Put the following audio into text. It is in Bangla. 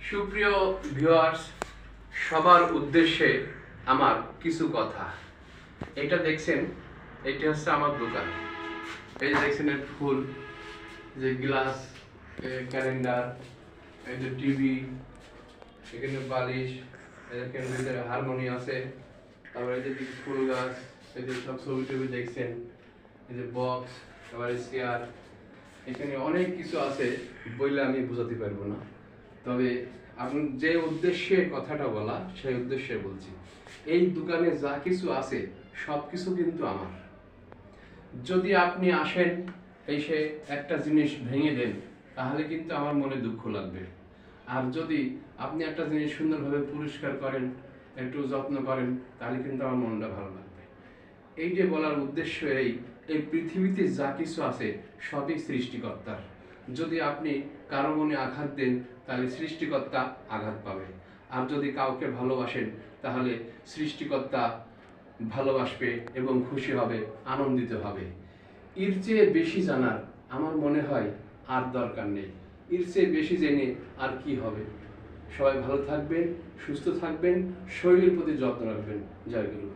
সুপ্রিয় ভিউয়ার্স, সবার উদ্দেশ্যে আমার কিছু কথা। এটা দেখছেন, এটা হচ্ছে আমার দোকান। এই যে দেখছেন এর ফুল, যে গ্লাস, ক্যালেন্ডার, এই যে টিভি, এখানে বালিশ, এখানে ভিতরে হারমোনি আছে, তারপরে এই যে ফুল গাছ, এই যে সব ছবি টবি দেখছেন, এই যে বক্স, তারপরে চেয়ার, এখানে অনেক কিছু আছে, বললে আমি বোঝাতে পারবো না। তবে আপনি যে উদ্দেশ্যে কথাটা বলা, সেই উদ্দেশ্যে বলছি। এই দোকানে যা কিছু আছে সব কিছু কিন্তু আমার। যদি আপনি আসেন, এসে একটা জিনিস ভেঙে দেন, তাহলে কিন্তু আমার মনে দুঃখ লাগবে। আর যদি আপনি একটা জিনিস সুন্দরভাবে পরিষ্কার করেন, একটু যত্ন করেন, তাহলে কিন্তু আমার মনটা ভালো লাগবে। এই যে বলার উদ্দেশ্য এই পৃথিবীতে যা কিছু আছে সবই সৃষ্টিকর্তার। যদি আপনি কারো মনে আঘাত দেন, তাহলে সৃষ্টিকর্তা আঘাত পাবে। আর যদি কাউকে ভালোবাসেন, তাহলে সৃষ্টিকর্তা ভালোবাসবে এবং খুশি হবে, আনন্দিত হবে। এর চেয়ে বেশি জানার আমার মনে হয় আর দরকার নেই। এর চেয়ে বেশি জেনে আর কি হবে। সবাই ভালো থাকবেন, সুস্থ থাকবেন, শরীরের প্রতি যত্ন রাখবেন। জয় গুরু।